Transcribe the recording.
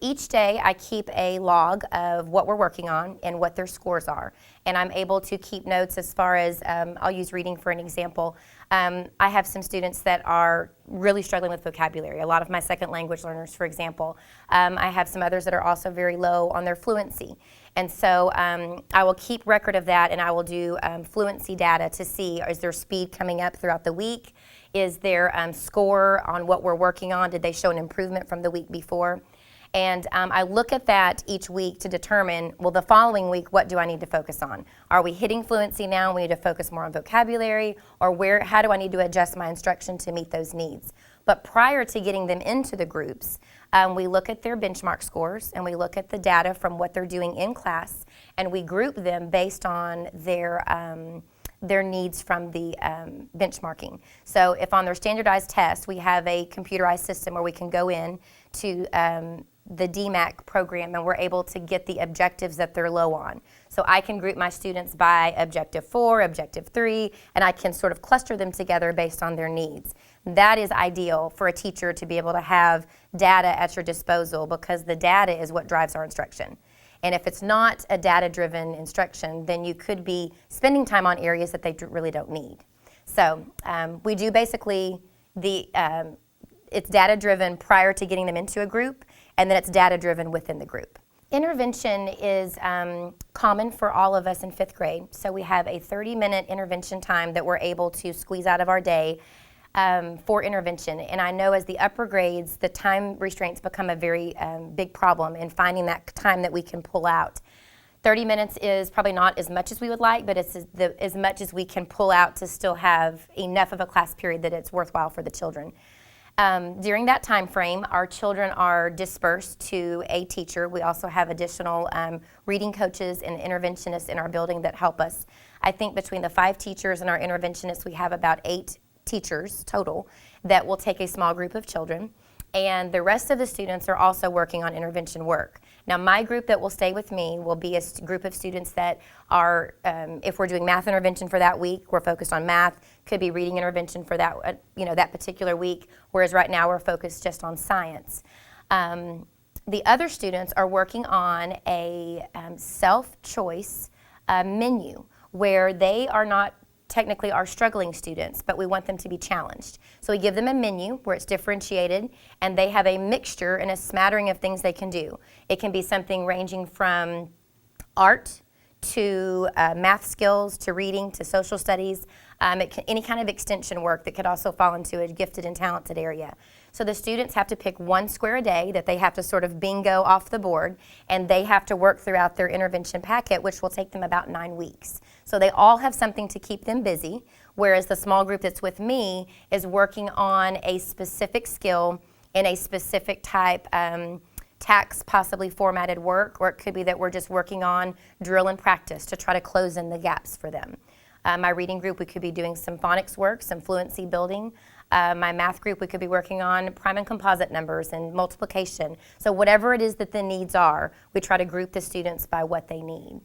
Each day I keep a log of what we're working on and what their scores are. And I'm able to keep notes as far as, I'll use reading for an example. I have some students that are really struggling with vocabulary, a lot of my second language learners, for example. I have some others that are also very low on their fluency. And so I will keep record of that, and I will do fluency data to see, is their speed coming up throughout the week? Is their score on what we're working on, did they show an improvement from the week before? And I look at that each week to determine, well, the following week, what do I need to focus on? Are we hitting fluency now? We need to focus more on vocabulary, or how do I need to adjust my instruction to meet those needs? But prior to getting them into the groups, we look at their benchmark scores, and we look at the data from what they're doing in class, and we group them based on their needs from the benchmarking. So if on their standardized test, we have a computerized system where we can go in to the DMAC program, and we're able to get the objectives that they're low on. So I can group my students by objective 4, objective 3, and I can sort of cluster them together based on their needs. That is ideal for a teacher to be able to have data at your disposal, because the data is what drives our instruction. And if it's not a data-driven instruction, then you could be spending time on areas that they really don't need. So we do basically it's data-driven prior to getting them into a group, and then it's data-driven within the group. Intervention is common for all of us in 5th grade. So we have a 30-minute intervention time that we're able to squeeze out of our day for intervention. And I know as the upper grades, the time restraints become a very big problem in finding that time that we can pull out. 30 minutes is probably not as much as we would like, but it's as much as we can pull out to still have enough of a class period that it's worthwhile for the children. During that time frame, our children are dispersed to a teacher. We also have additional reading coaches and interventionists in our building that help us. I think between the 5 teachers and our interventionists, we have about 8 teachers total that will take a small group of children, and the rest of the students are also working on intervention work. Now, my group that will stay with me will be a group of students that are, if we're doing math intervention for that week, we're focused on math. Could be reading intervention for that, that particular week, whereas right now we're focused just on science. The other students are working on a self-choice menu where they are not technically are struggling students, but we want them to be challenged. So we give them a menu where it's differentiated, and they have a mixture and a smattering of things they can do. It can be something ranging from art to math skills to reading to social studies, any kind of extension work that could also fall into a gifted and talented area. So the students have to pick 1 square a day that they have to sort of bingo off the board, and they have to work throughout their intervention packet, which will take them about 9 weeks. So they all have something to keep them busy, whereas the small group that's with me is working on a specific skill in a specific type tax possibly formatted work, or it could be that we're just working on drill and practice to try to close in the gaps for them. My reading group, we could be doing some phonics work, some fluency building. My math group, we could be working on prime and composite numbers and multiplication. So whatever it is that the needs are, we try to group the students by what they need.